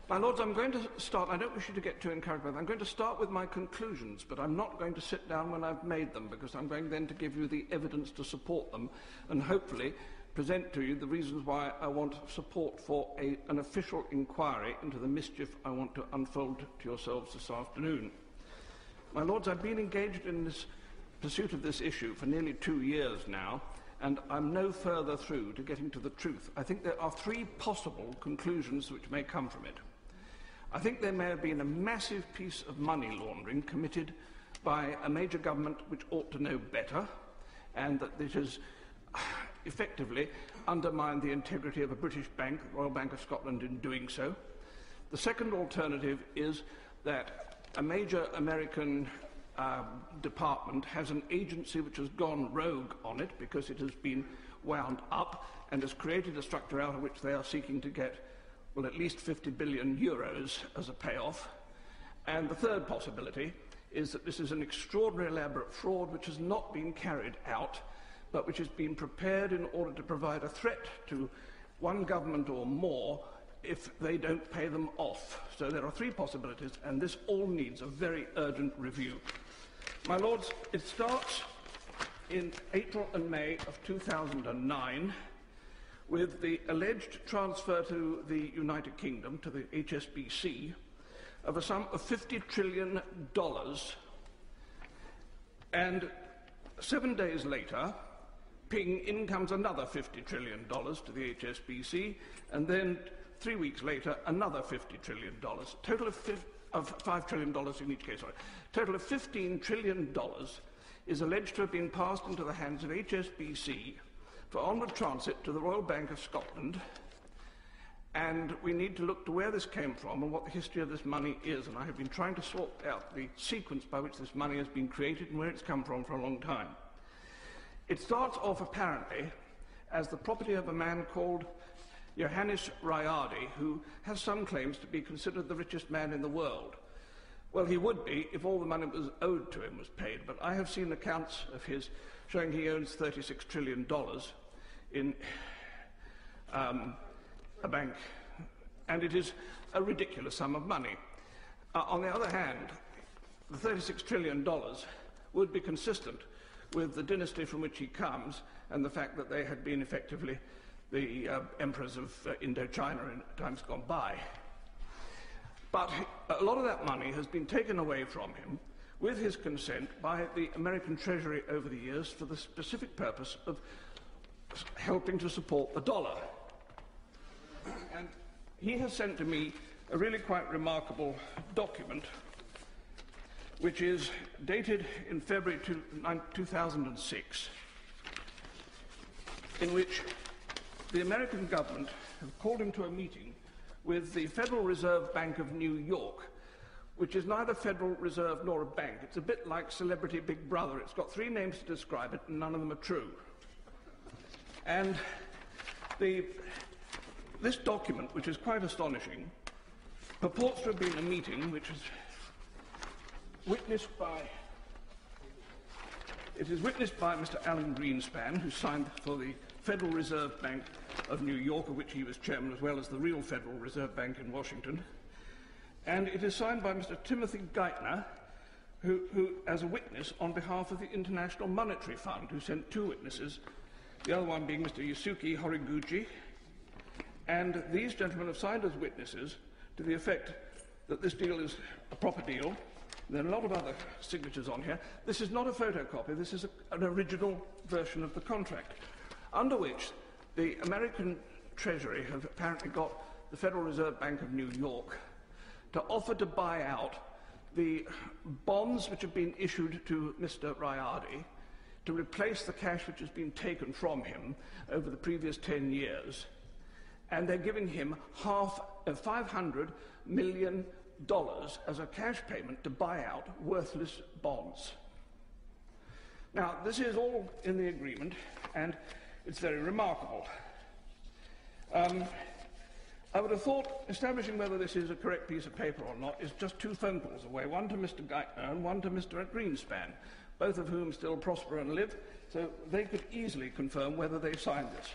My Lords, I'm going to start, I don't wish you to get too encouraged by that. I'm going to start with my conclusions, but I'm not going to sit down when I've made them, because I'm going then to give you the evidence to support them, and hopefully present to you the reasons why I want support for an official inquiry into the mischief I want to unfold to yourselves this afternoon. My Lords, I've been engaged in this pursuit of this issue for nearly 2 years now, and I'm no further through to getting to the truth. I think there are 3 possible conclusions which may come from it. I think there may have been a massive piece of money laundering committed by a major government which ought to know better, and that it has effectively undermined the integrity of a British bank, the Royal Bank of Scotland, in doing so. The second alternative is that a major American department has an agency which has gone rogue on it because it has been wound up and has created a structure out of which they are seeking to get, well, at least 50 billion euros as a payoff. And the third possibility is that this is an extraordinary elaborate fraud which has not been carried out, but which has been prepared in order to provide a threat to one government or more if they don't pay them off. So there are 3 possibilities, and this all needs a very urgent review. My Lords, it starts in April and May of 2009 with the alleged transfer to the United Kingdom, to the HSBC, of a sum of $50 trillion, and 7 days later, ping, in comes another $50 trillion to the HSBC, and then 3 weeks later, another $50 trillion. Total of $5 trillion in each case, sorry. Total of $15 trillion is alleged to have been passed into the hands of HSBC for onward transit to the Royal Bank of Scotland, and we need to look to where this came from and what the history of this money is, and I have been trying to sort out the sequence by which this money has been created and where it's come from for a long time. It starts off apparently as the property of a man called Johannes Riardi, who has some claims to be considered the richest man in the world. Well, he would be if all the money that was owed to him was paid, but I have seen accounts of his showing he owns $36 trillion in a bank, and it is a ridiculous sum of money. On the other hand, the $36 trillion would be consistent with the dynasty from which he comes and the fact that they had been effectively the emperors of Indochina in times gone by. But a lot of that money has been taken away from him with his consent by the American Treasury over the years for the specific purpose of helping to support the dollar. And he has sent to me a really quite remarkable document which is dated in February 2006, in which the American government have called him to a meeting with the Federal Reserve Bank of New York, which is neither Federal Reserve nor a bank. It's a bit like Celebrity Big Brother. It's got 3 names to describe it, and none of them are true. And this document, which is quite astonishing, purports to have been a meeting which is witnessed by Mr. Alan Greenspan, who signed for the Federal Reserve Bank of New York, of which he was chairman, as well as the real Federal Reserve Bank in Washington. And it is signed by Mr. Timothy Geithner, who as a witness on behalf of the International Monetary Fund, who sent 2 witnesses, the other one being Mr. Yusuke Horiguchi. And these gentlemen have signed as witnesses to the effect that this deal is a proper deal. There are a lot of other signatures on here. This is not a photocopy, this is an original version of the contract, under which the American Treasury have apparently got the Federal Reserve Bank of New York to offer to buy out the bonds which have been issued to Mr. Riardi to replace the cash which has been taken from him over the previous 10 years. And they're giving him half of $500 million as a cash payment to buy out worthless bonds. Now, this is all in the agreement, and it's very remarkable. I would have thought establishing whether this is a correct piece of paper or not is just 2 phone calls away, one to Mr. Geithner and one to Mr. Greenspan, both of whom still prosper and live, so they could easily confirm whether they signed this.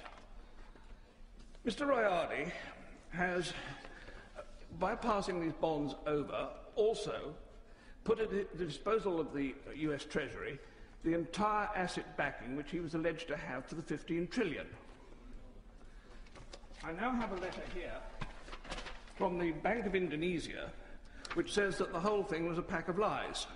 Mr. Riardi has by passing these bonds over, also put at the disposal of the US Treasury the entire asset backing which he was alleged to have for the 15 trillion. I now have a letter here from the Bank of Indonesia which says that the whole thing was a pack of lies,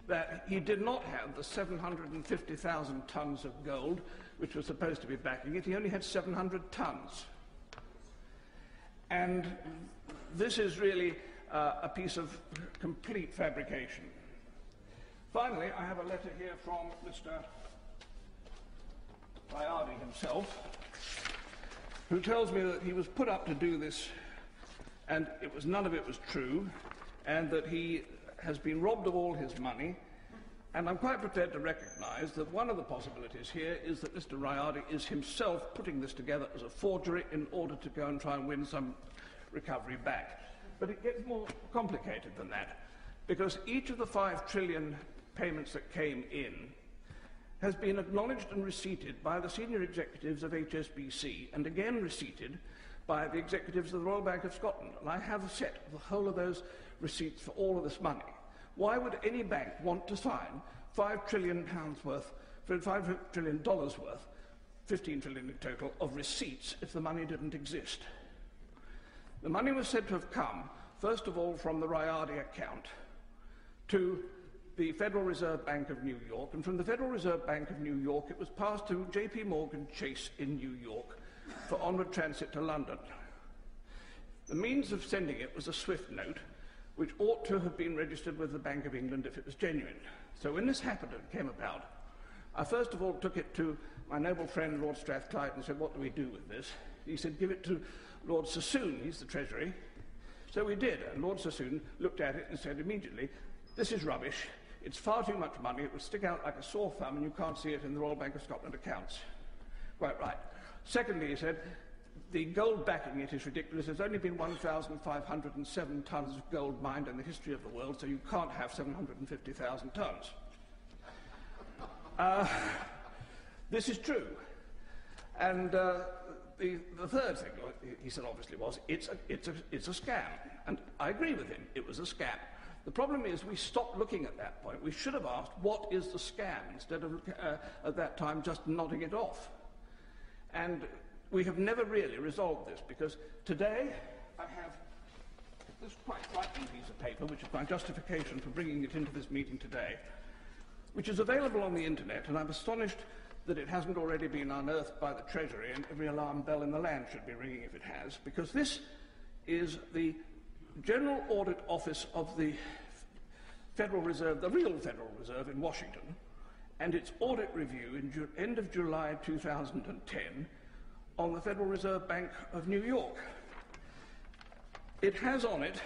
that he did not have the 750,000 tons of gold which was supposed to be backing it. He only had 700 tons. And this is really a piece of complete fabrication. Finally, I have a letter here from Mr. Rayadi himself, who tells me that he was put up to do this and none of it was true, and that he has been robbed of all his money. And I'm quite prepared to recognise that one of the possibilities here is that Mr. Rayadi is himself putting this together as a forgery in order to go and try and win some recovery back. But it gets more complicated than that, because each of the 5 trillion payments that came in has been acknowledged and receipted by the senior executives of HSBC, and again receipted by the executives of the Royal Bank of Scotland. And I have a set of the whole of those receipts for all of this money. Why would any bank want to sign £5 trillion worth, $5 trillion worth, 15 trillion in total, of receipts if the money didn't exist? The money was said to have come, first of all, from the Rayadi account to the Federal Reserve Bank of New York, and from the Federal Reserve Bank of New York it was passed to JP Morgan Chase in New York for onward transit to London. The means of sending it was a SWIFT note, which ought to have been registered with the Bank of England if it was genuine. So when this happened and came about, I first of all took it to my noble friend Lord Strathclyde and said, what do we do with this? He said, give it to Lord Sassoon, he's the Treasury. So we did, and Lord Sassoon looked at it and said immediately, this is rubbish, it's far too much money, it would stick out like a sore thumb and you can't see it in the Royal Bank of Scotland accounts. Quite right. Secondly, he said, the gold backing it is ridiculous. There's only been 1,507 tons of gold mined in the history of the world, so you can't have 750,000 tons. This is true. And the third thing he said obviously was, it's a scam. And I agree with him, it was a scam. The problem is we stopped looking at that point. We should have asked, what is the scam, instead of, at that time, just nodding it off. And we have never really resolved this, because today I have this quite frightening piece of paper, which is my justification for bringing it into this meeting today, which is available on the internet, and I'm astonished that it hasn't already been unearthed by the Treasury, and every alarm bell in the land should be ringing if it has, because this is the General Audit Office of the Federal Reserve, the real Federal Reserve in Washington, and its audit review in end of July 2010 on the Federal Reserve Bank of New York. It has on it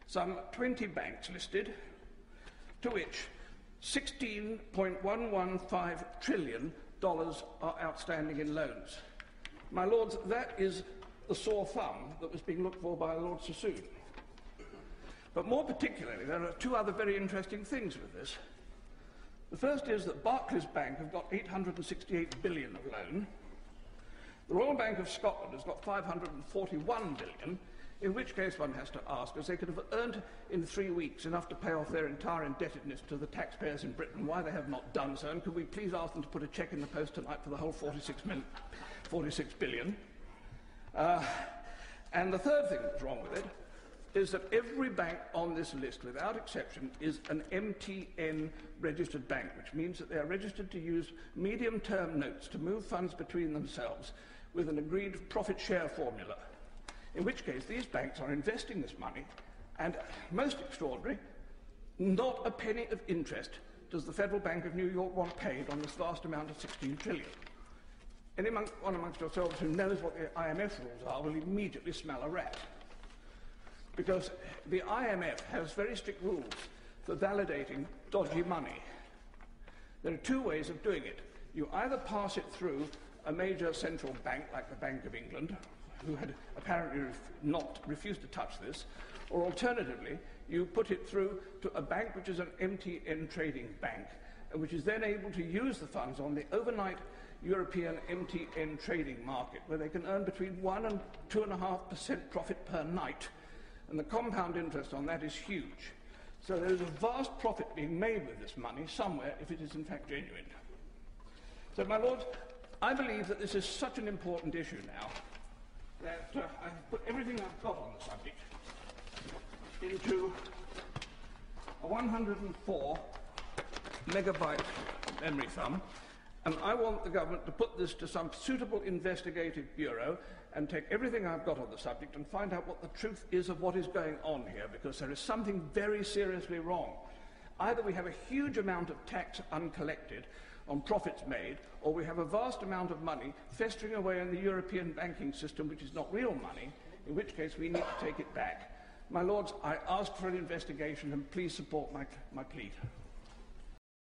some 20 banks listed, to which $16.115 trillion are outstanding in loans. My lords, that is the sore thumb that was being looked for by Lord Sassoon. But more particularly, there are 2 other very interesting things with this. The first is that Barclays Bank have got 868 billion of loan. The Royal Bank of Scotland has got 541 billion, in which case one has to ask, as they could have earned in 3 weeks enough to pay off their entire indebtedness to the taxpayers in Britain, why they have not done so, and could we please ask them to put a cheque in the post tonight for the whole 46 billion. And the third thing that's wrong with it is that every bank on this list, without exception, is an MTN registered bank, which means that they are registered to use medium-term notes to move funds between themselves with an agreed profit share formula, in which case these banks are investing this money, and most extraordinary, not a penny of interest does the Federal Bank of New York want paid on this vast amount of 16 trillion. Anyone amongst yourselves who knows what the IMF rules are will immediately smell a rat, because the IMF has very strict rules for validating dodgy money. There are 2 ways of doing it. You either pass it through a major central bank, like the Bank of England, who had apparently refused to touch this, or alternatively, you put it through to a bank which is an MTN trading bank, and which is then able to use the funds on the overnight European MTN trading market, where they can earn between 1 and 2.5% profit per night and the compound interest on that is huge. So there is a vast profit being made with this money somewhere if it is in fact genuine. So, my Lords, I believe that this is such an important issue now that I've put everything I've got on the subject into a 104 megabyte memory thumb, and I want the government to put this to some suitable investigative bureau and take everything I've got on the subject and find out what the truth is of what is going on here, because there is something very seriously wrong. Either we have a huge amount of tax uncollected on profits made, or we have a vast amount of money festering away in the European banking system, which is not real money, in which case we need to take it back. My Lords, I ask for an investigation, and please support my plea.